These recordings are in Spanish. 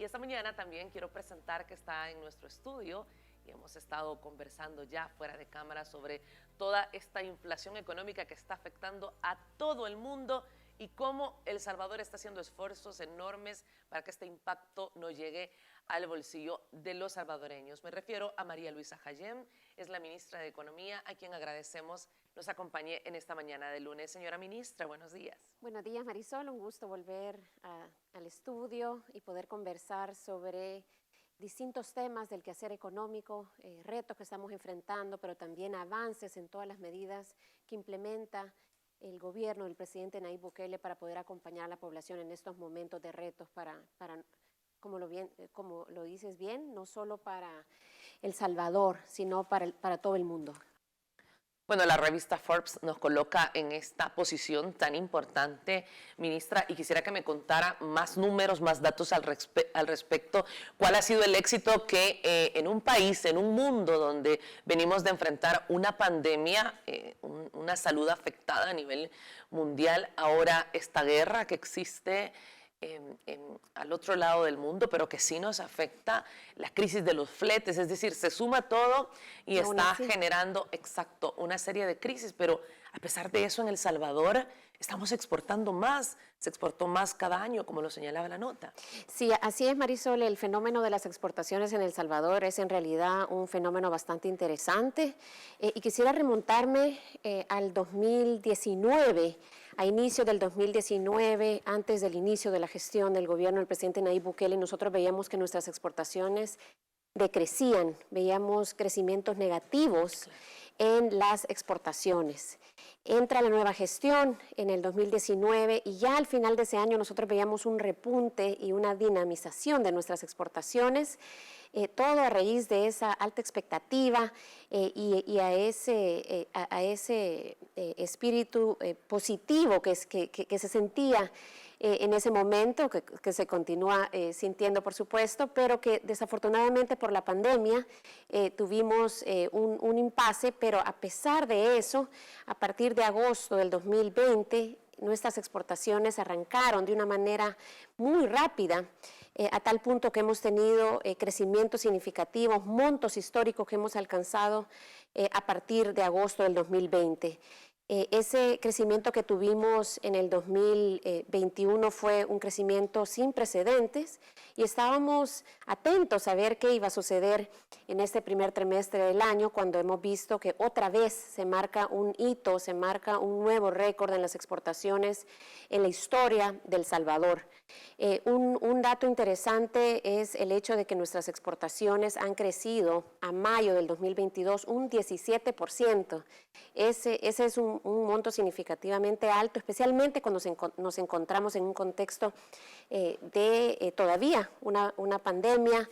Y esta mañana también quiero presentar que está en nuestro estudio y hemos estado conversando ya fuera de cámara sobre toda esta inflación económica que está afectando a todo el mundo y cómo El Salvador está haciendo esfuerzos enormes para que este impacto no llegue al bolsillo de los salvadoreños. Me refiero a María Luisa Jayem, es la ministra de Economía, a quien agradecemos nos acompañe en esta mañana de lunes. Señora ministra, buenos días. Buenos días, Marisol, un gusto volver al estudio y poder conversar sobre distintos temas del quehacer económico, retos que estamos enfrentando, pero también avances en todas las medidas que implementa el gobierno del presidente Nayib Bukele para poder acompañar a la población en estos momentos de retos como lo dices bien, no solo para El Salvador, sino para todo el mundo. Bueno, la revista Forbes nos coloca en esta posición tan importante, ministra, y quisiera que me contara más números, más datos al respecto. ¿Cuál ha sido el éxito que en un país, en un mundo donde venimos de enfrentar una pandemia, una salud afectada a nivel mundial, ahora esta guerra que existe al otro lado del mundo, pero que sí nos afecta la crisis de los fletes, es decir, se suma todo y está generando, exacto, una serie de crisis, pero a pesar de eso en El Salvador estamos exportando más, se exportó más cada año, como lo señalaba la nota. Sí, así es, Marisol, el fenómeno de las exportaciones en El Salvador es en realidad un fenómeno bastante interesante y quisiera remontarme al 2019, a inicio del 2019, antes del inicio de la gestión del gobierno del presidente Nayib Bukele, nosotros veíamos que nuestras exportaciones decrecían, veíamos crecimientos negativos en las exportaciones. Entra la nueva gestión en el 2019 y ya al final de ese año nosotros veíamos un repunte y una dinamización de nuestras exportaciones, todo a raíz de esa alta expectativa y a ese espíritu positivo que se sentía en ese momento, que se continúa sintiendo, por supuesto, pero que desafortunadamente por la pandemia tuvimos un impasse, pero a pesar de eso, a partir de agosto del 2020, nuestras exportaciones arrancaron de una manera muy rápida, a tal punto que hemos tenido crecimientos significativos, montos históricos que hemos alcanzado a partir de agosto del 2020. Ese crecimiento que tuvimos en el 2021 fue un crecimiento sin precedentes y estábamos atentos a ver qué iba a suceder en este primer trimestre del año, cuando hemos visto que otra vez se marca un hito, se marca un nuevo récord en las exportaciones en la historia de El Salvador. Un dato interesante es el hecho de que nuestras exportaciones han crecido a mayo del 2022 un 17%. Ese es un monto significativamente alto, especialmente cuando nos encontramos en un contexto de todavía una pandemia,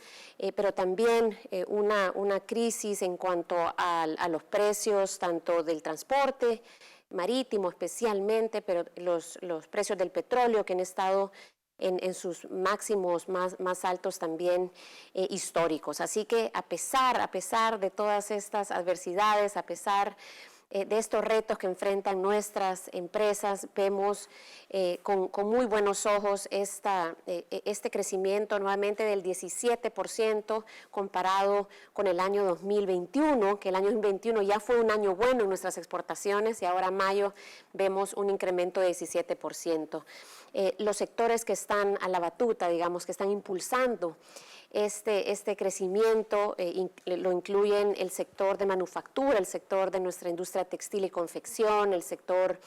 pero también una crisis en cuanto a los precios, tanto del transporte marítimo especialmente, pero los precios del petróleo que han estado en sus máximos más altos también históricos. Así que a pesar de todas estas adversidades, a pesar de estos retos que enfrentan nuestras empresas, vemos con muy buenos ojos este crecimiento nuevamente del 17% comparado con el año 2021, que el año 2021 ya fue un año bueno en nuestras exportaciones y ahora en mayo vemos un incremento de 17%. Los sectores que están a la batuta, digamos, que están impulsando este crecimiento lo incluyen el sector de manufactura, el sector de nuestra industria textil y confección, el sector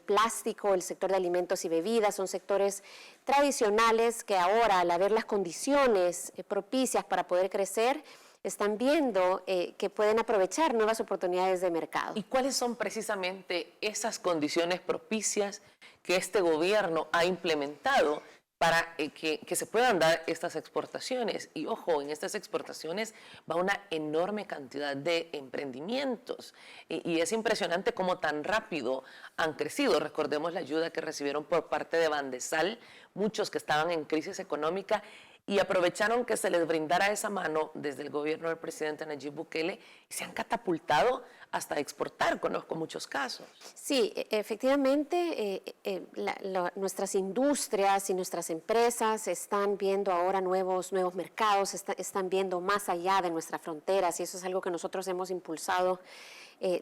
plástico, el sector de alimentos y bebidas. Son sectores tradicionales que ahora, al haber las condiciones propicias para poder crecer, están viendo que pueden aprovechar nuevas oportunidades de mercado. ¿Y cuáles son precisamente esas condiciones propicias que este gobierno ha implementado para que se puedan dar estas exportaciones? Y ojo, en estas exportaciones va una enorme cantidad de emprendimientos y es impresionante cómo tan rápido han crecido. Recordemos la ayuda que recibieron por parte de Bandesal, muchos que estaban en crisis económica, y aprovecharon que se les brindara esa mano desde el gobierno del presidente Nayib Bukele y se han catapultado hasta exportar, conozco muchos casos. Sí, efectivamente, nuestras industrias y nuestras empresas están viendo ahora nuevos mercados, están viendo más allá de nuestras fronteras y eso es algo que nosotros hemos impulsado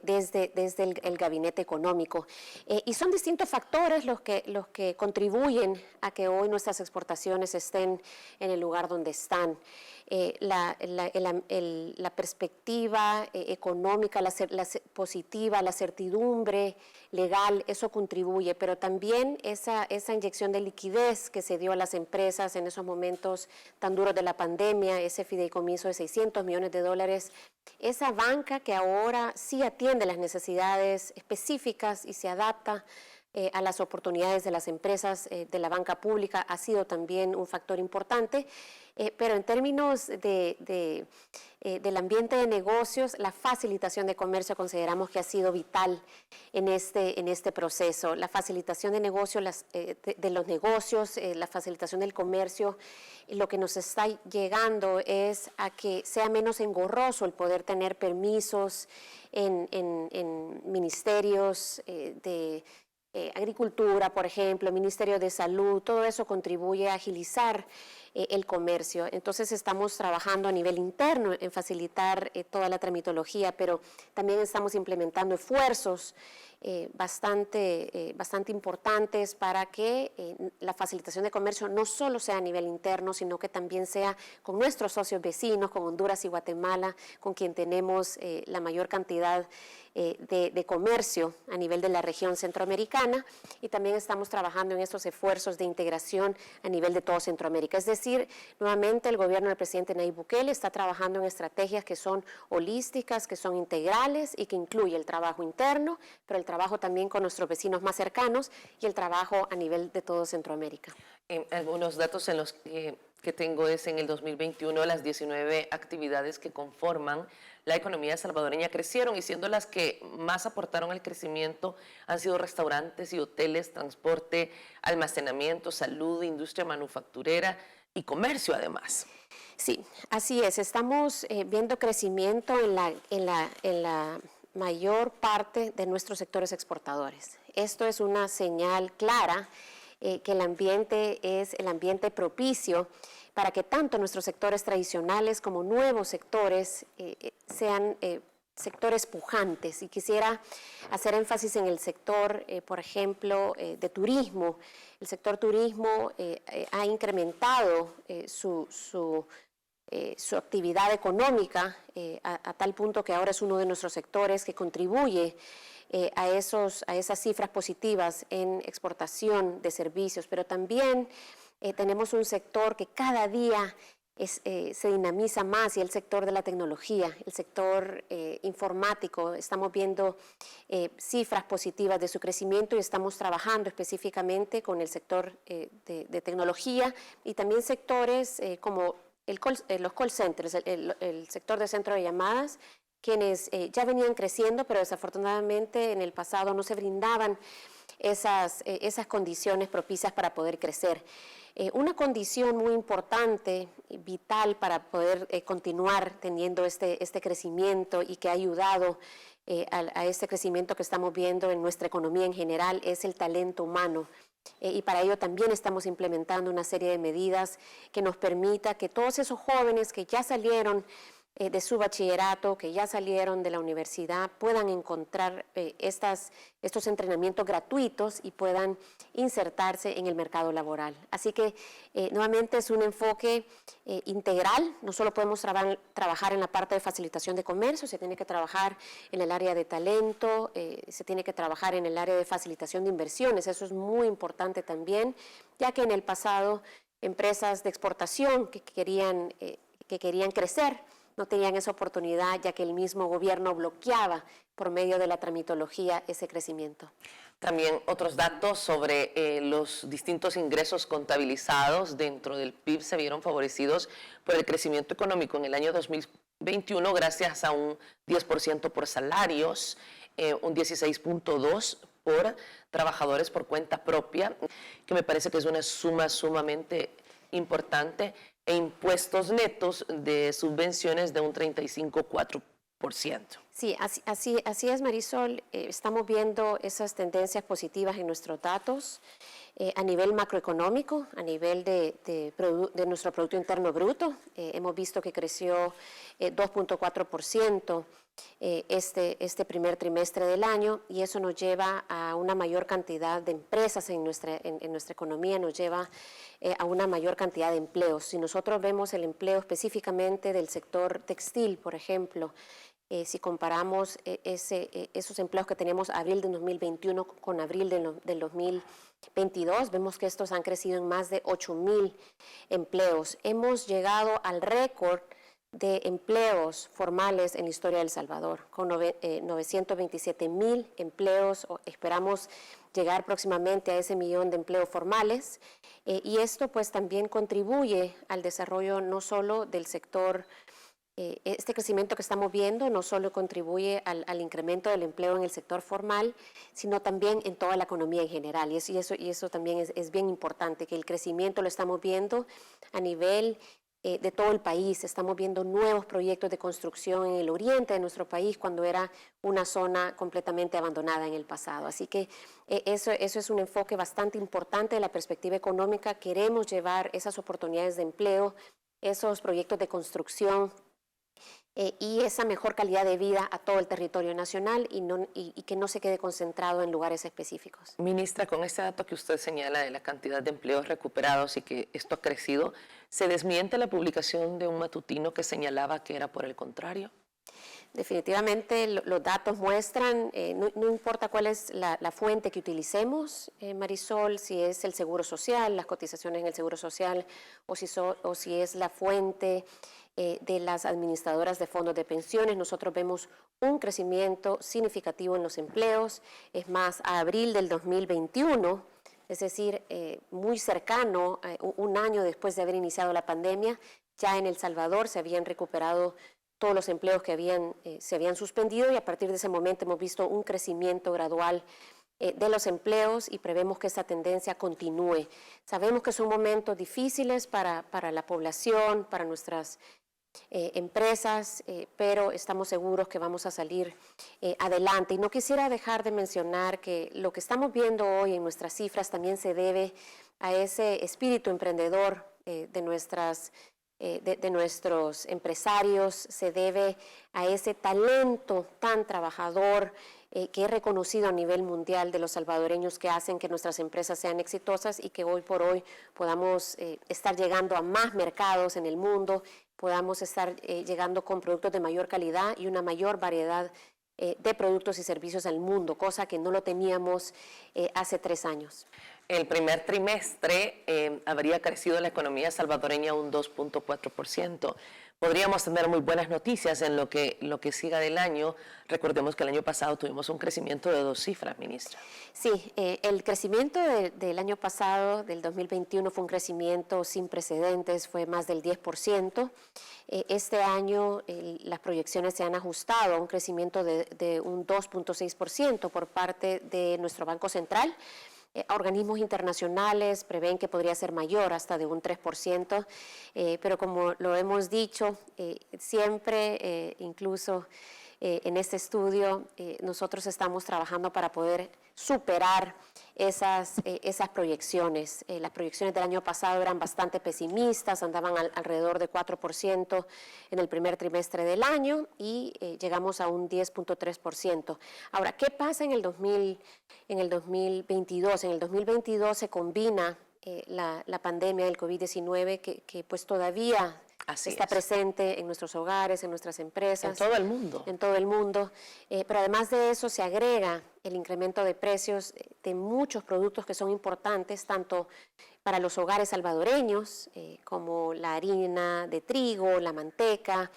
desde el gabinete económico. Y son distintos factores los que contribuyen a que hoy nuestras exportaciones estén en el lugar donde están. La perspectiva económica, la positiva, la certidumbre legal, eso contribuye, pero también esa inyección de liquidez que se dio a las empresas en esos momentos tan duros de la pandemia, ese fideicomiso de $600 millones, esa banca que ahora sí atiende las necesidades específicas y se adapta a las oportunidades de las empresas de la banca pública ha sido también un factor importante, pero en términos del ambiente de negocios, la facilitación de comercio consideramos que ha sido vital en este proceso. La facilitación de negocios, de los negocios, la facilitación del comercio, lo que nos está llegando es a que sea menos engorroso el poder tener permisos en ministerios de Agricultura, por ejemplo, Ministerio de Salud, todo eso contribuye a agilizar el comercio. Entonces estamos trabajando a nivel interno en facilitar toda la tramitología, pero también estamos implementando esfuerzos bastante importantes para que la facilitación de comercio no solo sea a nivel interno, sino que también sea con nuestros socios vecinos, con Honduras y Guatemala, con quien tenemos la mayor cantidad de comercio a nivel de la región centroamericana, y también estamos trabajando en estos esfuerzos de integración a nivel de todo Centroamérica. Es decir, nuevamente el gobierno del presidente Nayib Bukele está trabajando en estrategias que son holísticas, que son integrales y que incluye el trabajo interno, pero el trabajo también con nuestros vecinos más cercanos y el trabajo a nivel de todo Centroamérica. Algunos datos en los que tengo es en el 2021 las 19 actividades que conforman la economía salvadoreña crecieron y siendo las que más aportaron al crecimiento han sido restaurantes y hoteles, transporte, almacenamiento, salud, industria manufacturera y comercio además. Sí, así es. Estamos viendo crecimiento en la mayor parte de nuestros sectores exportadores. Esto es una señal clara que el ambiente es el ambiente propicio para que tanto nuestros sectores tradicionales como nuevos sectores sean sectores pujantes. Y quisiera hacer énfasis en el sector, por ejemplo, de turismo. El sector turismo ha incrementado su actividad económica a tal punto que ahora es uno de nuestros sectores que contribuye a esas cifras positivas en exportación de servicios, pero también tenemos un sector que cada día se dinamiza más y el sector de la tecnología, el sector informático. Estamos viendo cifras positivas de su crecimiento y estamos trabajando específicamente con el sector de tecnología y también sectores como los call centers, el sector de centro de llamadas, quienes ya venían creciendo, pero desafortunadamente en el pasado no se brindaban esas condiciones propicias para poder crecer. Una condición muy importante, vital para poder continuar teniendo este crecimiento y que ha ayudado a este crecimiento que estamos viendo en nuestra economía en general es el talento humano. Y para ello también estamos implementando una serie de medidas que nos permita que todos esos jóvenes que ya salieron de su bachillerato, que ya salieron de la universidad, puedan encontrar estos entrenamientos gratuitos y puedan insertarse en el mercado laboral. Así que nuevamente es un enfoque integral, no solo podemos trabajar en la parte de facilitación de comercio, se tiene que trabajar en el área de talento, se tiene que trabajar en el área de facilitación de inversiones, eso es muy importante también, ya que en el pasado empresas de exportación que querían crecer, no tenían esa oportunidad, ya que el mismo gobierno bloqueaba por medio de la tramitología ese crecimiento. También otros datos sobre los distintos ingresos contabilizados dentro del PIB se vieron favorecidos por el crecimiento económico en el año 2021 gracias a un 10% por salarios, un 16.2% por trabajadores por cuenta propia, que me parece que es una suma sumamente importante e impuestos netos de subvenciones de un 35,4%. Sí, así es, Marisol. Estamos viendo esas tendencias positivas en nuestros datos a nivel macroeconómico, a nivel de nuestro Producto Interno Bruto. Hemos visto que creció 2,4% este primer trimestre del año, y eso nos lleva a una mayor cantidad de empresas en nuestra economía, nos lleva a una mayor cantidad de empleos. Si nosotros vemos el empleo específicamente del sector textil, por ejemplo, si comparamos esos empleos que teníamos abril de 2021 con abril del 2022, vemos que estos han crecido en más de 8,000 empleos. Hemos llegado al récord de empleos formales en la historia de El Salvador, con 927,000 empleos. Esperamos llegar próximamente a ese 1,000,000 de empleos formales, y esto pues también contribuye al desarrollo no solo del sector. Este crecimiento que estamos viendo no solo contribuye al incremento del empleo en el sector formal, sino también en toda la economía en general. Y eso también es bien importante, que el crecimiento lo estamos viendo a nivel de todo el país. Estamos viendo nuevos proyectos de construcción en el oriente de nuestro país, cuando era una zona completamente abandonada en el pasado. Así que eso es un enfoque bastante importante de la perspectiva económica. Queremos llevar esas oportunidades de empleo, esos proyectos de construcción, y esa mejor calidad de vida a todo el territorio nacional, y que no se quede concentrado en lugares específicos. Ministra, con este dato que usted señala de la cantidad de empleos recuperados y que esto ha crecido, ¿se desmiente la publicación de un matutino que señalaba que era por el contrario? Definitivamente los datos muestran, no importa cuál es la fuente que utilicemos, Marisol, si es el Seguro Social, las cotizaciones en el Seguro Social, o si es la fuente de las administradoras de fondos de pensiones, nosotros vemos un crecimiento significativo en los empleos. Es más, a abril del 2021, es decir, muy cercano, un año después de haber iniciado la pandemia, ya en El Salvador se habían recuperado todos los empleos que se habían suspendido, y a partir de ese momento hemos visto un crecimiento gradual de los empleos, y prevemos que esa tendencia continúe. Sabemos que son momentos difíciles para la población, para nuestras empresas, pero estamos seguros que vamos a salir adelante. Y no quisiera dejar de mencionar que lo que estamos viendo hoy en nuestras cifras también se debe a ese espíritu emprendedor de nuestros empresarios, se debe a ese talento tan trabajador que es reconocido a nivel mundial de los salvadoreños, que hacen que nuestras empresas sean exitosas y que hoy por hoy podamos estar llegando a más mercados en el mundo, podamos estar llegando con productos de mayor calidad y una mayor variedad de productos y servicios al mundo, cosa que no lo teníamos hace 3 años. El primer trimestre habría crecido la economía salvadoreña un 2,4%. Podríamos tener muy buenas noticias en lo que siga del año. Recordemos que el año pasado tuvimos un crecimiento de 2 cifras, ministra. Sí, el crecimiento del año pasado, del 2021, fue un crecimiento sin precedentes, fue más del 10%. Este año las proyecciones se han ajustado a un crecimiento de un 2,6% por parte de nuestro Banco Central. Organismos internacionales prevén que podría ser mayor, hasta de un 3%, pero como lo hemos dicho siempre, incluso en este estudio, nosotros estamos trabajando para poder superar esas proyecciones. Las proyecciones del año pasado eran bastante pesimistas, andaban alrededor de 4% en el primer trimestre del año, y llegamos a un 10,3%. Ahora, ¿qué pasa en el 2022? En el 2022 se combina la pandemia del COVID-19 que pues todavía está presente en nuestros hogares, en nuestras empresas. En todo el mundo. En todo el mundo. Pero además de eso se agrega el incremento de precios de muchos productos que son importantes, tanto para los hogares salvadoreños, como la harina de trigo, la manteca,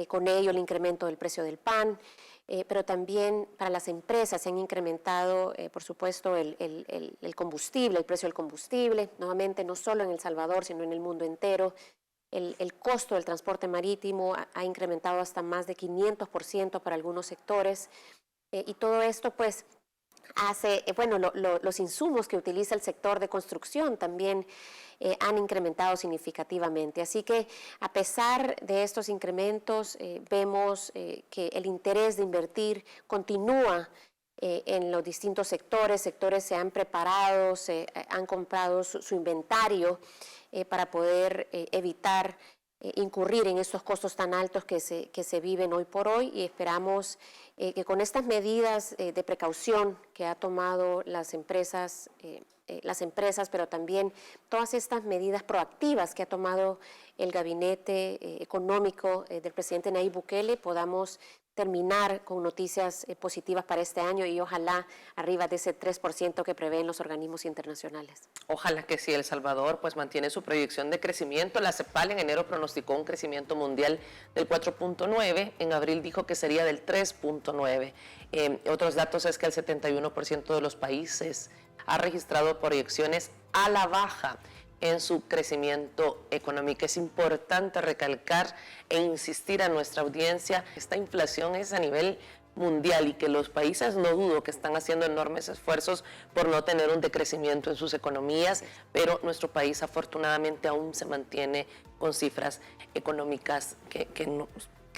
con ello el incremento del precio del pan. Pero también para las empresas se han incrementado, por supuesto, el combustible, el precio del combustible, nuevamente no solo en El Salvador, sino en el mundo entero. El costo del transporte marítimo ha incrementado hasta más de 500% para algunos sectores, y todo esto pues los insumos que utiliza el sector de construcción también han incrementado significativamente. Así que a pesar de estos incrementos, vemos que el interés de invertir continúa en los distintos sectores. Sectores se han preparado, han comprado su inventario para poder evitar incurrir en estos costos tan altos que se viven hoy por hoy, y esperamos que con estas medidas de precaución que ha tomado las empresas, pero también todas estas medidas proactivas que ha tomado el gabinete económico del presidente Nayib Bukele, podamos terminar con noticias positivas para este año y ojalá arriba de ese 3% que prevén los organismos internacionales. Ojalá que sí. El Salvador pues mantiene su proyección de crecimiento. La CEPAL en enero pronosticó un crecimiento mundial del 4.9, en abril dijo que sería del 3.9. Otros datos es que el 71% de los países ha registrado proyecciones a la baja en su crecimiento económico. Es importante recalcar e insistir a nuestra audiencia, esta inflación es a nivel mundial y que los países, no dudo que están haciendo enormes esfuerzos por no tener un decrecimiento en sus economías, pero nuestro país afortunadamente aún se mantiene con cifras económicas que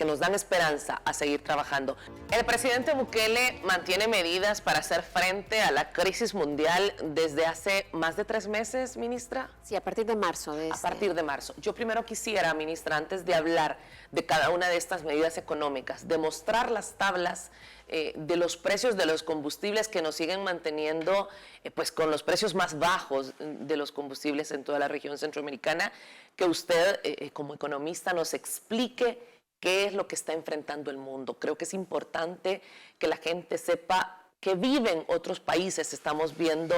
nos dan esperanza a seguir trabajando. El presidente Bukele mantiene medidas para hacer frente a la crisis mundial desde hace más de 3 meses, ministra. Sí, a partir de marzo. A partir de marzo. Yo primero quisiera, ministra, antes de hablar de cada una de estas medidas económicas, demostrar las tablas de los precios de los combustibles que nos siguen manteniendo pues con los precios más bajos de los combustibles en toda la región centroamericana, que usted como economista nos explique qué es lo que está enfrentando el mundo. Creo que es importante que la gente sepa que viven otros países. Estamos viendo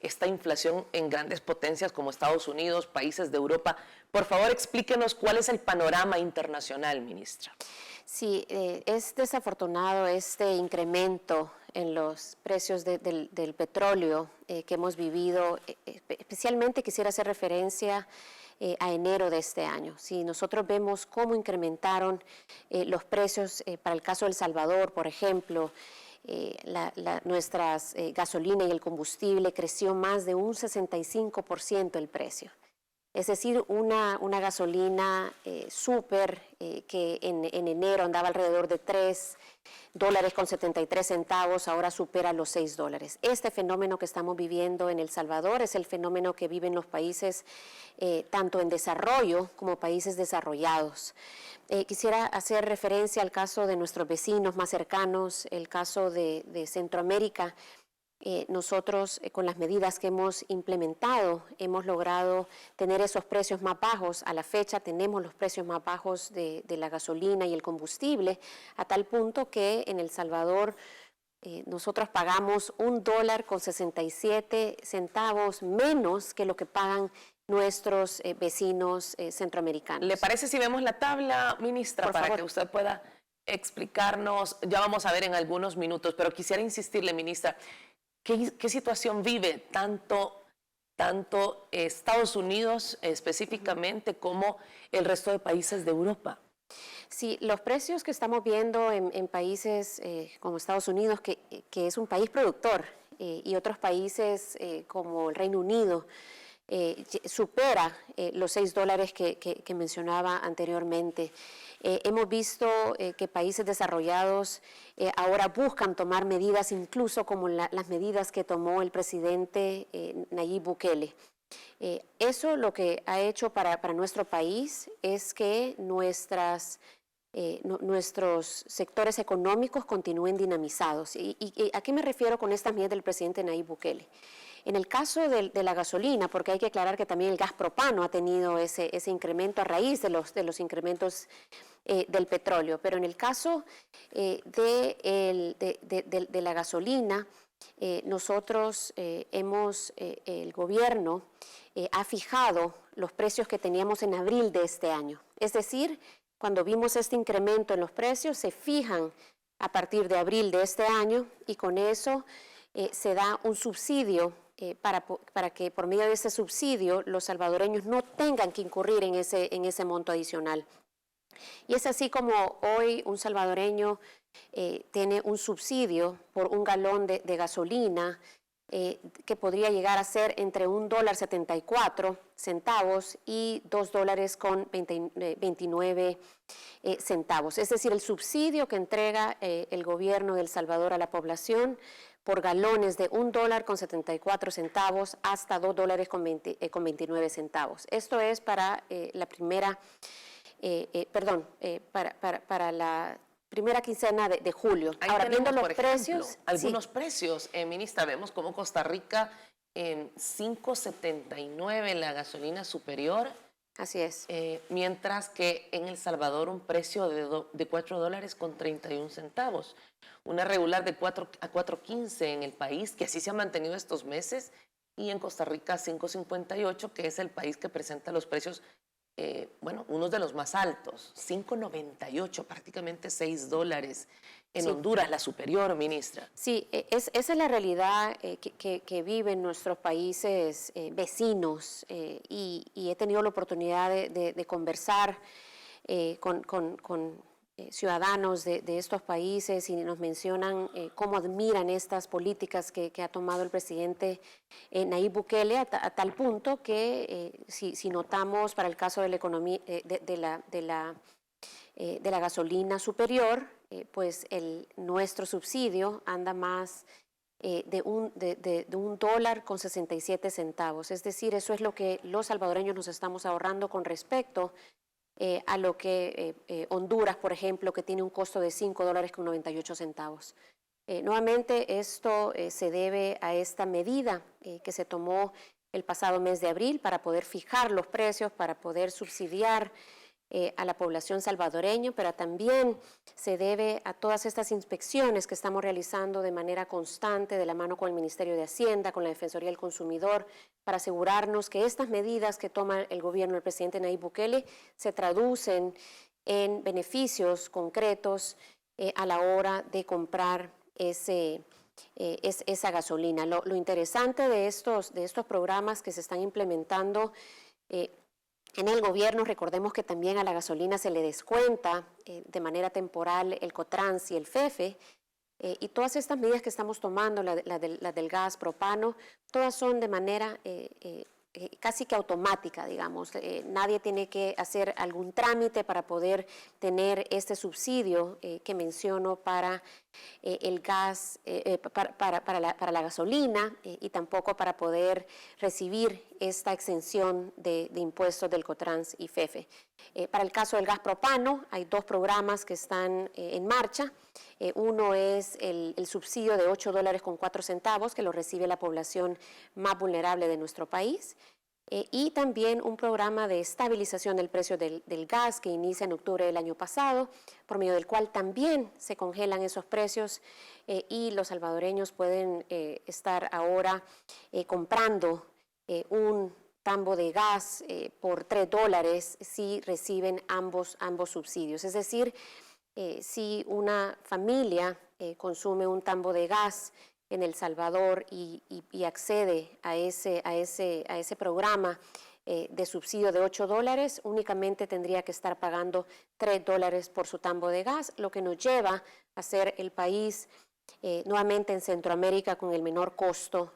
esta inflación en grandes potencias como Estados Unidos, países de Europa. Por favor, explíquenos cuál es el panorama internacional, ministra. Sí, es desafortunado este incremento en los precios del petróleo que hemos vivido. Especialmente quisiera hacer referencia a enero de este año. Si nosotros vemos cómo incrementaron los precios para el caso de El Salvador, por ejemplo, nuestras gasolina y el combustible creció más de un 65% el precio. Es decir, una gasolina súper que en enero andaba alrededor de $3.73, ahora supera los $6. Este fenómeno que estamos viviendo en El Salvador es el fenómeno que viven los países tanto en desarrollo como países desarrollados. Quisiera hacer referencia al caso de nuestros vecinos más cercanos, el caso de Centroamérica. Nosotros con las medidas que hemos implementado hemos logrado tener esos precios más bajos. A la fecha tenemos los precios más bajos de la gasolina y el combustible, a tal punto que en El Salvador nosotros pagamos $1.67 menos que lo que pagan nuestros vecinos centroamericanos. ¿Le parece si vemos la tabla, ministra, para que usted pueda explicarnos? Ya vamos a ver en algunos minutos, pero quisiera insistirle, ministra, ¿qué situación vive tanto Estados Unidos específicamente como el resto de países de Europa? Sí, los precios que estamos viendo en países como Estados Unidos, que es un país productor, y otros países como el Reino Unido, supera los $6 que mencionaba anteriormente. Hemos visto que países desarrollados ahora buscan tomar medidas, incluso como las medidas que tomó el presidente Nayib Bukele. Eso lo que ha hecho para nuestro país es que nuestros sectores económicos continúen dinamizados. ¿Y a qué me refiero con estas medidas del presidente Nayib Bukele? En el caso de la gasolina, porque hay que aclarar que también el gas propano ha tenido ese incremento a raíz de los incrementos del petróleo, pero en el caso de la gasolina, nosotros el gobierno ha fijado los precios que teníamos en abril de este año. Es decir, cuando vimos este incremento en los precios, se fijan a partir de abril de este año y con eso se da un subsidio para que por medio de ese subsidio los salvadoreños no tengan que incurrir en ese monto adicional. Y es así como hoy un salvadoreño tiene un subsidio por un galón de gasolina que podría llegar a ser entre $1.74 y $2.29. Es decir, el subsidio que entrega el gobierno de El Salvador a la población por galones de $1.74 hasta $2.29. Esto es para la primera, para la primera quincena de julio. Ahí Ahora, tenemos, viendo por los ejemplo, precios. algunos Sí, precios. Ministra, vemos como Costa Rica en 5.79 la gasolina superior, así es. mientras que en El Salvador un precio de $4.31. Una regular de 4 a 4.15 en el país, que así se ha mantenido estos meses, y en Costa Rica 5.58, que es el país que presenta los precios, unos de los más altos, 5.98, prácticamente $6. En Sí. Honduras, la superior, ministra. Sí, esa es la realidad que viven nuestros países vecinos y he tenido la oportunidad de conversar con ciudadanos de estos países y nos mencionan cómo admiran estas políticas que ha tomado el presidente Nayib Bukele a tal punto que si notamos para el caso de la economía de la gasolina superior, pues nuestro subsidio anda más de $1.67. Es decir, eso es lo que los salvadoreños nos estamos ahorrando con respecto a lo que Honduras, por ejemplo, que tiene un costo de $5.98. Nuevamente, esto se debe a esta medida que se tomó el pasado mes de abril para poder fijar los precios, para poder subsidiar a la población salvadoreña, pero también se debe a todas estas inspecciones que estamos realizando de manera constante de la mano con el Ministerio de Hacienda, con la Defensoría del Consumidor, para asegurarnos que estas medidas que toma el gobierno del presidente Nayib Bukele se traducen en beneficios concretos a la hora de comprar esa gasolina. Lo interesante de estos programas que se están implementando en el gobierno, recordemos que también a la gasolina se le descuenta de manera temporal el Cotrans y el FEFE, y todas estas medidas que estamos tomando, la del gas propano, todas son de manera casi que automática, digamos. Nadie tiene que hacer algún trámite para poder tener este subsidio que menciono para el gas, para la gasolina y tampoco para poder recibir esta exención de impuestos del Cotrans y FEFE. Para el caso del gas propano, hay dos programas que están en marcha. Uno es el subsidio de $8.04 que lo recibe la población más vulnerable de nuestro país. Y también un programa de estabilización del precio del gas que inicia en octubre del año pasado, por medio del cual también se congelan esos precios y los salvadoreños pueden estar ahora comprando un tambo de gas por $3 si reciben ambos subsidios. Es decir, si una familia consume un tambo de gas en El Salvador y accede a ese programa de subsidio de $8, únicamente tendría que estar pagando $3 por su tambo de gas, lo que nos lleva a ser el país nuevamente en Centroamérica con el menor costo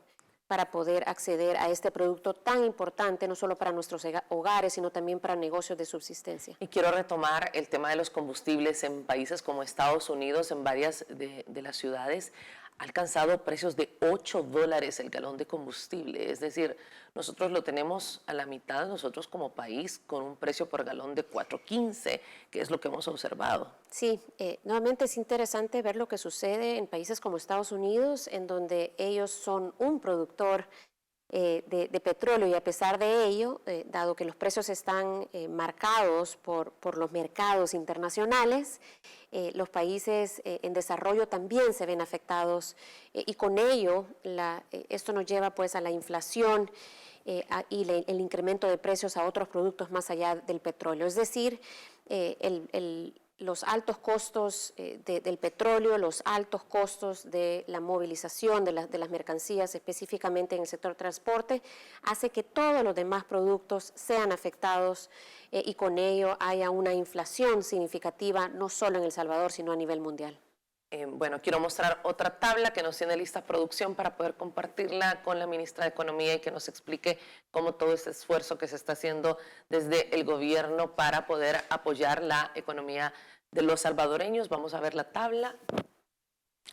para poder acceder a este producto tan importante, no solo para nuestros hogares, sino también para negocios de subsistencia. Y quiero retomar el tema de los combustibles en países como Estados Unidos, en varias de las ciudades, ha alcanzado precios de $8 el galón de combustible. Es decir, nosotros lo tenemos a la mitad, nosotros como país, con un precio por galón de $4.15, que es lo que hemos observado. Sí, nuevamente es interesante ver lo que sucede en países como Estados Unidos, en donde ellos son un productor de petróleo y a pesar de ello, dado que los precios están marcados por los mercados internacionales, los países en desarrollo también se ven afectados y con ello esto nos lleva pues a la inflación y el incremento de precios a otros productos más allá del petróleo. Es decir, los altos costos del petróleo, los altos costos de la movilización de las mercancías, específicamente en el sector transporte, hace que todos los demás productos sean afectados y con ello haya una inflación significativa, no solo en El Salvador, sino a nivel mundial. Bueno, quiero mostrar otra tabla que nos tiene lista producción para poder compartirla con la ministra de Economía y que nos explique cómo todo este esfuerzo que se está haciendo desde el gobierno para poder apoyar la economía de los salvadoreños. Vamos a ver la tabla.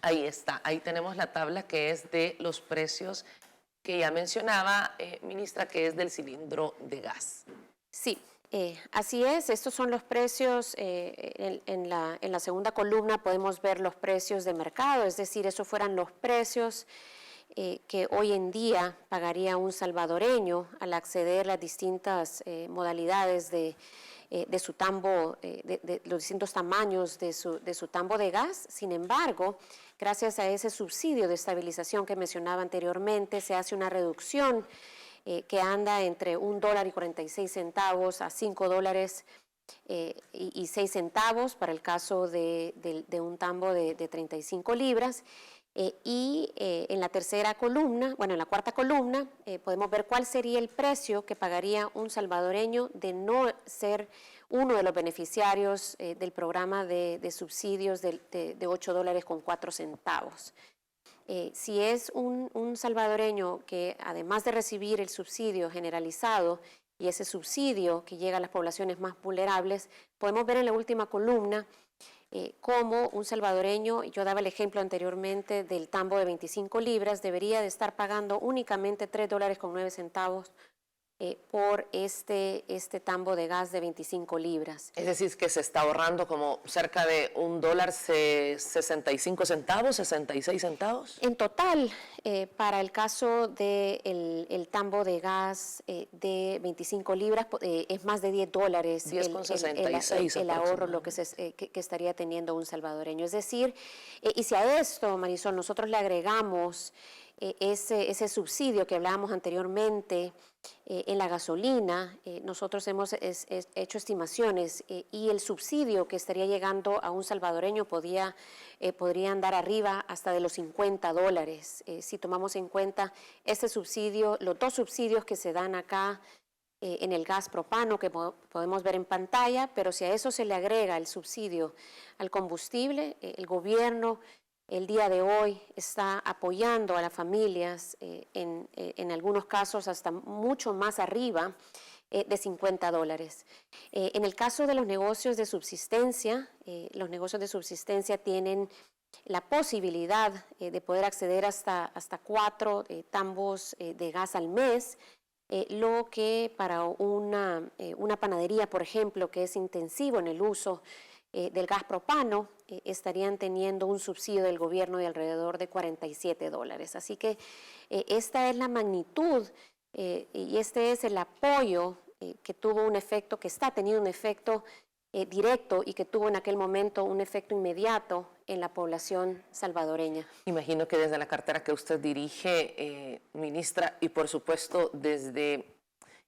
Ahí está, ahí tenemos la tabla que es de los precios que ya mencionaba, ministra, que es del cilindro de gas. Sí. Así es, estos son los precios, en la segunda columna podemos ver los precios de mercado, es decir, esos fueran los precios que hoy en día pagaría un salvadoreño al acceder a las distintas modalidades de su tambo, de los distintos tamaños de su tambo de gas. Sin embargo, gracias a ese subsidio de estabilización que mencionaba anteriormente, se hace una reducción que anda entre $1.46 a $5.06 para el caso de un tambo de 35 libras. En la tercera columna, bueno, en la cuarta columna, podemos ver cuál sería el precio que pagaría un salvadoreño de no ser uno de los beneficiarios del programa de subsidios de $8.04. Si es un salvadoreño que, además de recibir el subsidio generalizado y ese subsidio que llega a las poblaciones más vulnerables, podemos ver en la última columna cómo un salvadoreño, yo daba el ejemplo anteriormente del tambo de 25 libras, debería de estar pagando únicamente $3.09 por este tambo de gas de 25 libras. Es decir, que se está ahorrando como cerca de $1.65, 66 centavos. En total, para el caso del tambo de gas de 25 libras, es más de $10 $10.66 el ahorro lo que estaría teniendo un salvadoreño. Es decir, y si a esto, Marisol, nosotros le agregamos ese subsidio que hablábamos anteriormente en la gasolina, nosotros hemos hecho estimaciones y el subsidio que estaría llegando a un salvadoreño podría andar arriba hasta de los $50. Si tomamos en cuenta este subsidio, los dos subsidios que se dan acá en el gas propano que podemos ver en pantalla, pero si a eso se le agrega el subsidio al combustible, el gobierno el día de hoy está apoyando a las familias en algunos casos hasta mucho más arriba de $50. En el caso de los negocios de subsistencia tienen la posibilidad de poder acceder hasta 4 tambos de gas al mes, lo que para una panadería, por ejemplo, que es intensivo en el uso del gas propano, estarían teniendo un subsidio del gobierno de alrededor de $47. Así que esta es la magnitud y este es el apoyo que tuvo un efecto, que está teniendo un efecto directo y que tuvo en aquel momento un efecto inmediato en la población salvadoreña. Imagino que desde la cartera que usted dirige, ministra, y por supuesto desde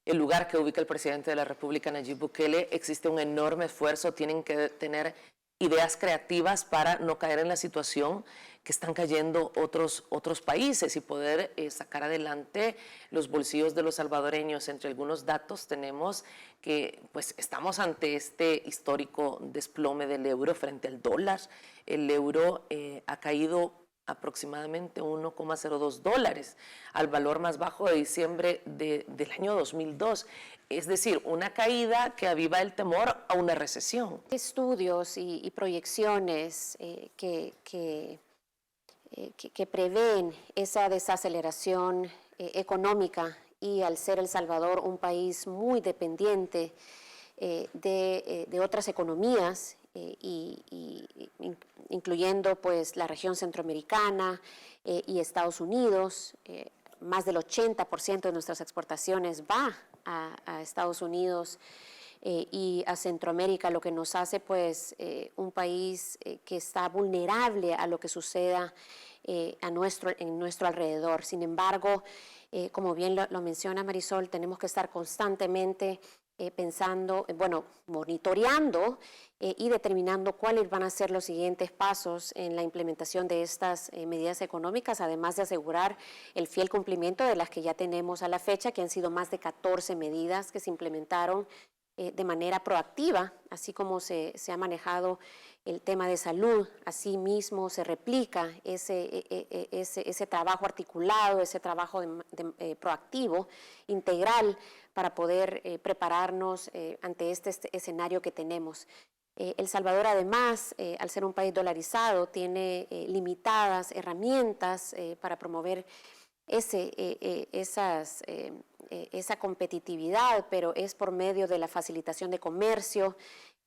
el lugar que ubica el presidente de la República, Nayib Bukele, existe un enorme esfuerzo, tienen que tener ideas creativas para no caer en la situación que están cayendo otros países y poder sacar adelante los bolsillos de los salvadoreños. Entre algunos datos tenemos que pues estamos ante este histórico desplome del euro frente al dólar. El euro ha caído aproximadamente $1.02 al valor más bajo de diciembre del año 2002. Es decir, una caída que aviva el temor a una recesión. Estudios y proyecciones que prevén esa desaceleración económica y al ser El Salvador un país muy dependiente de otras economías, incluyendo pues la región centroamericana y Estados Unidos. Más del 80% de nuestras exportaciones va a Estados Unidos y a Centroamérica, lo que nos hace pues un país que está vulnerable a lo que suceda en nuestro alrededor. Sin embargo, como bien lo menciona Marisol, tenemos que estar constantemente pensando, monitoreando y determinando cuáles van a ser los siguientes pasos en la implementación de estas medidas económicas, además de asegurar el fiel cumplimiento de las que ya tenemos a la fecha, que han sido más de 14 medidas que se implementaron de manera proactiva, así como se ha manejado el tema de salud, así mismo se replica ese trabajo articulado, ese trabajo proactivo, integral, para poder prepararnos ante este escenario que tenemos. El Salvador, además, al ser un país dolarizado, tiene limitadas herramientas para promover esa competitividad, pero es por medio de la facilitación de comercio,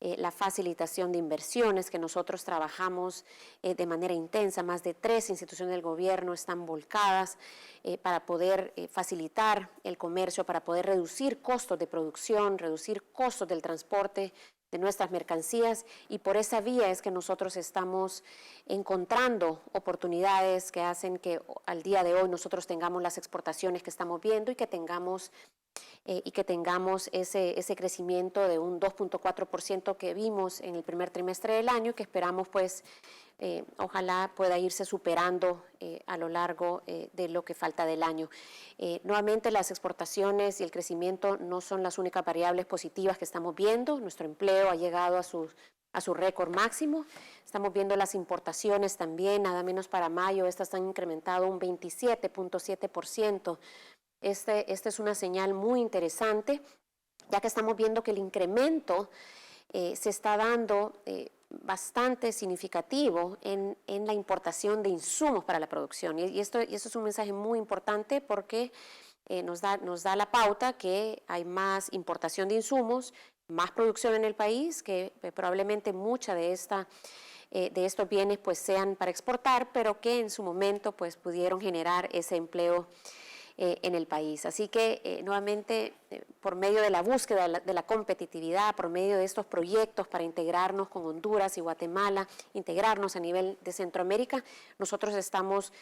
la facilitación de inversiones, que nosotros trabajamos de manera intensa. Más de 3 instituciones del gobierno están volcadas para poder facilitar el comercio, para poder reducir costos de producción, reducir costos del transporte de nuestras mercancías, y por esa vía es que nosotros estamos encontrando oportunidades que hacen que al día de hoy nosotros tengamos las exportaciones que estamos viendo y que tengamos ese crecimiento de un 2.4% que vimos en el primer trimestre del año, que esperamos pues ojalá pueda irse superando a lo largo de lo que falta del año. Nuevamente, las exportaciones y el crecimiento no son las únicas variables positivas que estamos viendo. Nuestro empleo ha llegado a su récord máximo. Estamos viendo las importaciones también, nada menos para mayo, estas han incrementado un 27.7%. Este es una señal muy interesante, ya que estamos viendo que el incremento se está dando bastante significativo en la importación de insumos para la producción. Y esto es un mensaje muy importante porque nos da la pauta que hay más importación de insumos, más producción en el país, que probablemente mucha de estos bienes pues sean para exportar, pero que en su momento pues pudieron generar ese empleo en el país. Así que nuevamente por medio de la búsqueda de la competitividad, por medio de estos proyectos para integrarnos con Honduras y Guatemala, integrarnos a nivel de Centroamérica, nosotros estamos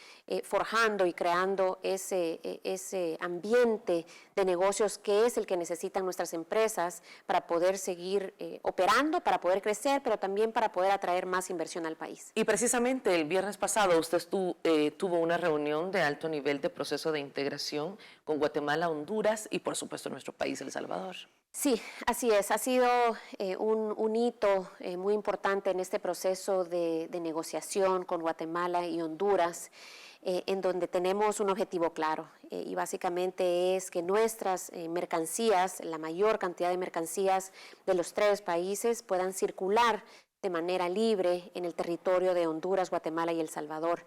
forjando y creando ese ambiente de negocios que es el que necesitan nuestras empresas para poder seguir operando, para poder crecer, pero también para poder atraer más inversión al país. Y precisamente el viernes pasado usted tuvo una reunión de alto nivel de proceso de integración con Guatemala, Honduras y por supuesto nuestro país, El Salvador. Sí, así es. Ha sido un hito muy importante en este proceso de negociación con Guatemala y Honduras, en donde tenemos un objetivo claro y básicamente es que nuestras mercancías, la mayor cantidad de mercancías de los 3 países puedan circular de manera libre en el territorio de Honduras, Guatemala y El Salvador.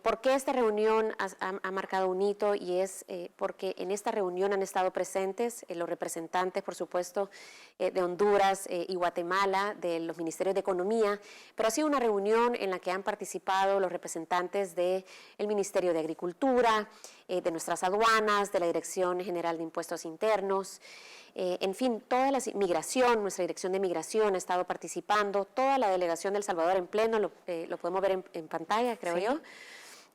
¿Por qué esta reunión ha marcado un hito? Y es porque en esta reunión han estado presentes los representantes, por supuesto, de Honduras y Guatemala, de los ministerios de Economía, pero ha sido una reunión en la que han participado los representantes del Ministerio de Agricultura, de nuestras aduanas, de la Dirección General de Impuestos Internos, en fin, toda la migración, nuestra Dirección de Migración ha estado participando, toda la delegación de El Salvador en pleno, lo podemos ver en pantalla, creo yo.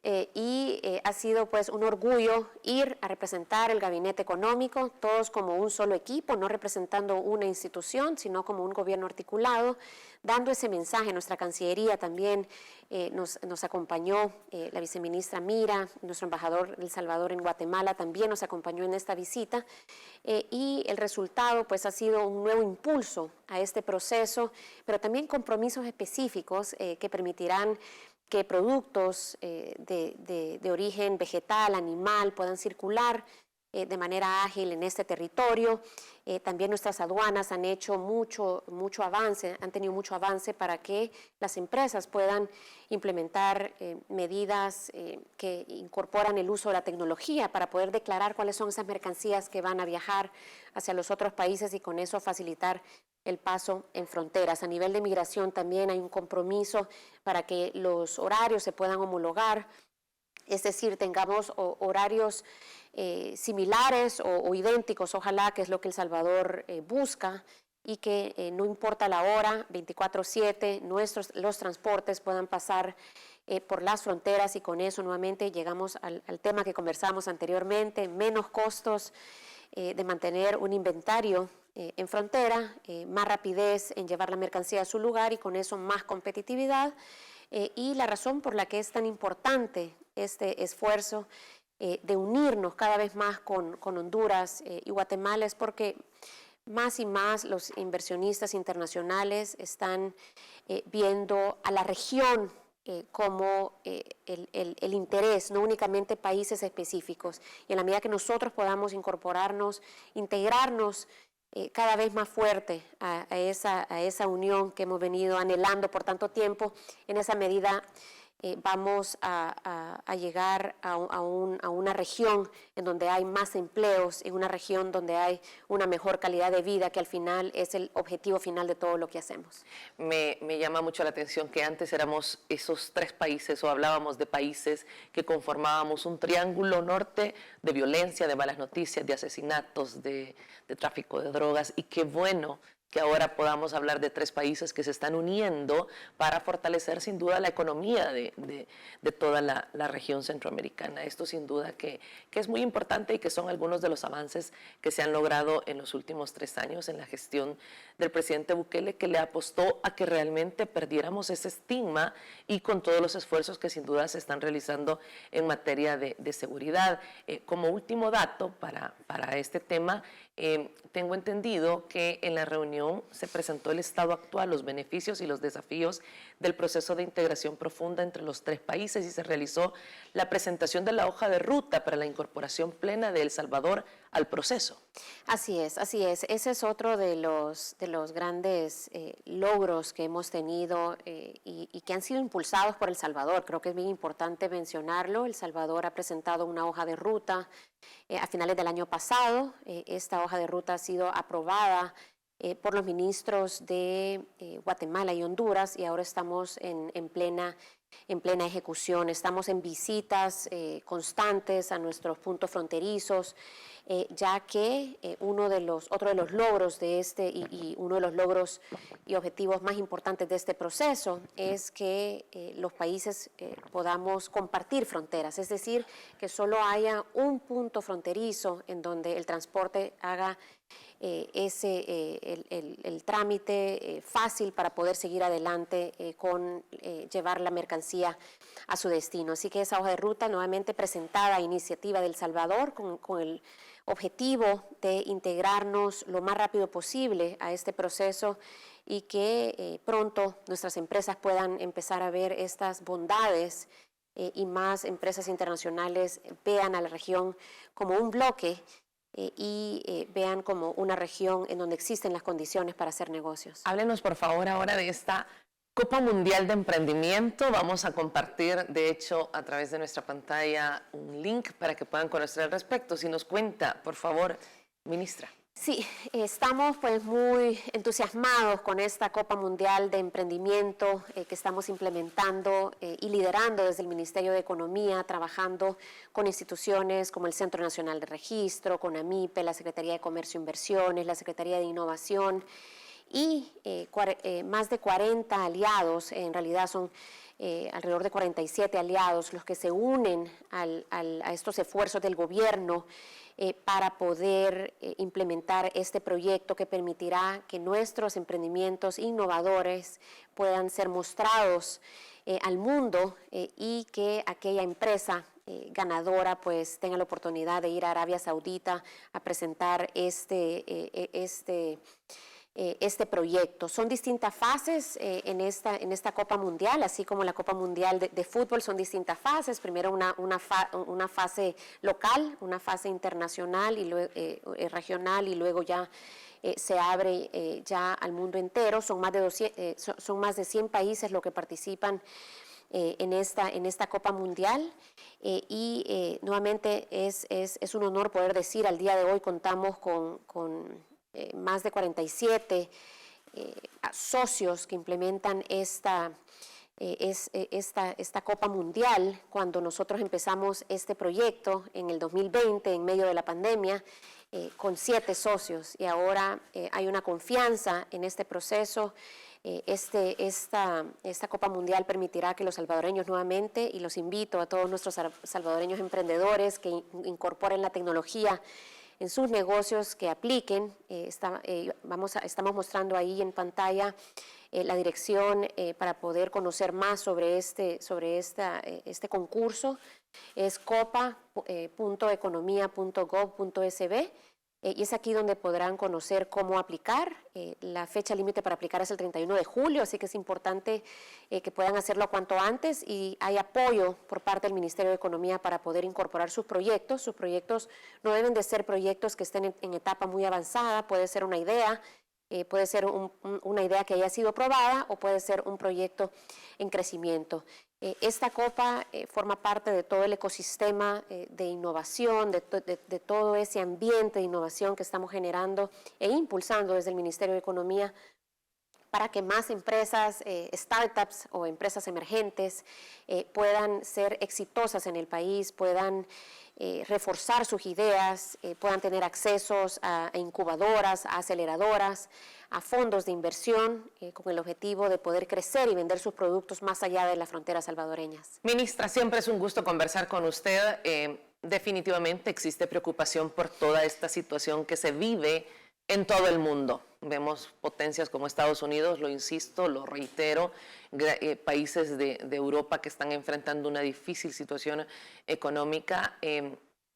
Ha sido pues un orgullo ir a representar el gabinete económico, todos como un solo equipo, no representando una institución, sino como un gobierno articulado, dando ese mensaje. Nuestra Cancillería también nos acompañó, la viceministra Mira, nuestro embajador de El Salvador en Guatemala también nos acompañó en esta visita, y el resultado pues ha sido un nuevo impulso a este proceso, pero también compromisos específicos que permitirán que productos de origen vegetal, animal, puedan circular de manera ágil en este territorio. También nuestras aduanas han hecho mucho avance, han tenido mucho avance para que las empresas puedan implementar medidas que incorporan el uso de la tecnología para poder declarar cuáles son esas mercancías que van a viajar hacia los otros países y con eso facilitar el paso en fronteras. A nivel de migración también hay un compromiso para que los horarios se puedan homologar, es decir, tengamos horarios similares o idénticos, ojalá, que es lo que El Salvador busca, y que no importa la hora, 24/7, los transportes puedan pasar por las fronteras, y con eso nuevamente llegamos al tema que conversamos anteriormente, menos costos de mantener un inventario en frontera, más rapidez en llevar la mercancía a su lugar y con eso más competitividad. Y la razón por la que es tan importante este esfuerzo de unirnos cada vez más con Honduras y Guatemala es porque más y más los inversionistas internacionales están viendo a la región como el interés, no únicamente países específicos. Y en la medida que nosotros podamos incorporarnos, integrarnos cada vez más fuerte a esa unión que hemos venido anhelando por tanto tiempo, en esa medida vamos a llegar a una región en donde hay más empleos, en una región donde hay una mejor calidad de vida, que al final es el objetivo final de todo lo que hacemos. Me llama mucho la atención que antes éramos esos 3 países, o hablábamos de países que conformábamos un triángulo norte de violencia, de malas noticias, de asesinatos, de tráfico de drogas, y qué bueno que ahora podamos hablar de 3 países que se están uniendo para fortalecer sin duda la economía de toda la región centroamericana. Esto sin duda que es muy importante y que son algunos de los avances que se han logrado en los últimos 3 años en la gestión del presidente Bukele, que le apostó a que realmente perdiéramos ese estigma, y con todos los esfuerzos que sin duda se están realizando en materia de seguridad. Como último dato para este tema, tengo entendido que en la reunión se presentó el estado actual, los beneficios y los desafíos del proceso de integración profunda entre los 3 países, y se realizó la presentación de la hoja de ruta para la incorporación plena de El Salvador al proceso. Así es, así es. Ese es otro de los grandes logros que hemos tenido y que han sido impulsados por El Salvador. Creo que es bien importante mencionarlo. El Salvador ha presentado una hoja de ruta a finales del año pasado. Esta hoja de ruta ha sido aprobada por los ministros de Guatemala y Honduras, y ahora estamos en plena ejecución. Estamos en visitas constantes a nuestros puntos fronterizos, ya que otro de los logros de y uno de los logros y objetivos más importantes de este proceso es que los países podamos compartir fronteras, es decir, que solo haya un punto fronterizo en donde el transporte haga el trámite fácil para poder seguir adelante con llevar la mercancía a su destino. Así que esa hoja de ruta nuevamente presentada a iniciativa de El Salvador con el objetivo de integrarnos lo más rápido posible a este proceso, y que pronto nuestras empresas puedan empezar a ver estas bondades y más empresas internacionales vean a la región como un bloque y vean como una región en donde existen las condiciones para hacer negocios. Háblenos por favor ahora de esta Copa Mundial de Emprendimiento. Vamos a compartir, de hecho, a través de nuestra pantalla un link para que puedan conocer al respecto. Si nos cuenta, por favor, ministra. Sí, estamos pues muy entusiasmados con esta Copa Mundial de Emprendimiento que estamos implementando y liderando desde el Ministerio de Economía, trabajando con instituciones como el Centro Nacional de Registro, con AMIPE, la Secretaría de Comercio e Inversiones, la Secretaría de Innovación y más de 40 aliados, en realidad son alrededor de 47 aliados los que se unen a estos esfuerzos del gobierno para poder implementar este proyecto que permitirá que nuestros emprendimientos innovadores puedan ser mostrados al mundo y que aquella empresa ganadora pues tenga la oportunidad de ir a Arabia Saudita a presentar este proyecto. Son distintas fases en esta Copa Mundial, así como la Copa Mundial de Fútbol son distintas fases. Primero una fase local, una fase internacional y luego, regional, y luego ya se abre ya al mundo entero. Son más de 100 países los que participan en esta Copa Mundial y nuevamente es un honor poder decir, al día de hoy contamos con más de 47 socios que implementan esta Copa Mundial. Cuando nosotros empezamos este proyecto en el 2020, en medio de la pandemia, con 7 socios, y ahora hay una confianza en este proceso. Esta Copa Mundial permitirá que los salvadoreños nuevamente, y los invito a todos nuestros salvadoreños emprendedores que incorporen la tecnología en sus negocios, que apliquen. Estamos mostrando ahí en pantalla la dirección para poder conocer más sobre este concurso. Es copa.economia.gov.sb y es aquí donde podrán conocer cómo aplicar. La fecha límite para aplicar es el 31 de julio, así que es importante que puedan hacerlo cuanto antes, y hay apoyo por parte del Ministerio de Economía para poder incorporar sus proyectos. Sus proyectos no deben de ser proyectos que estén en etapa muy avanzada, puede ser una idea, puede ser una idea que haya sido aprobada o puede ser un proyecto en crecimiento. Esta COPA forma parte de todo el ecosistema de innovación, de todo ese ambiente de innovación que estamos generando e impulsando desde el Ministerio de Economía para que más empresas, startups o empresas emergentes puedan ser exitosas en el país, puedan reforzar sus ideas, puedan tener accesos a incubadoras, a aceleradoras, a fondos de inversión con el objetivo de poder crecer y vender sus productos más allá de las fronteras salvadoreñas. Ministra, siempre es un gusto conversar con usted. Definitivamente existe preocupación por toda esta situación que se vive en todo el mundo. Vemos potencias como Estados Unidos, lo insisto, lo reitero, países de Europa que están enfrentando una difícil situación económica.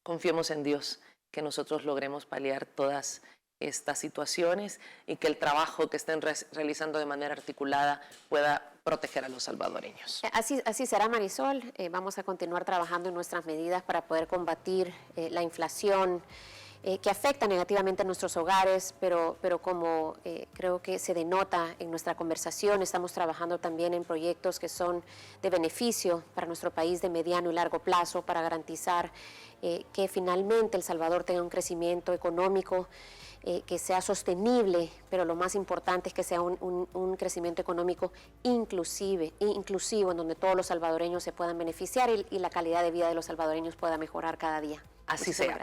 Confiemos en Dios que nosotros logremos paliar todas estas situaciones y que el trabajo que estén realizando de manera articulada pueda proteger a los salvadoreños. Así será, Marisol. Vamos a continuar trabajando en nuestras medidas para poder combatir la inflación que afecta negativamente a nuestros hogares, pero como creo que se denota en nuestra conversación, estamos trabajando también en proyectos que son de beneficio para nuestro país de mediano y largo plazo para garantizar que finalmente El Salvador tenga un crecimiento económico que sea sostenible, pero lo más importante es que sea un crecimiento económico inclusivo, en donde todos los salvadoreños se puedan beneficiar y la calidad de vida de los salvadoreños pueda mejorar cada día. Así sea.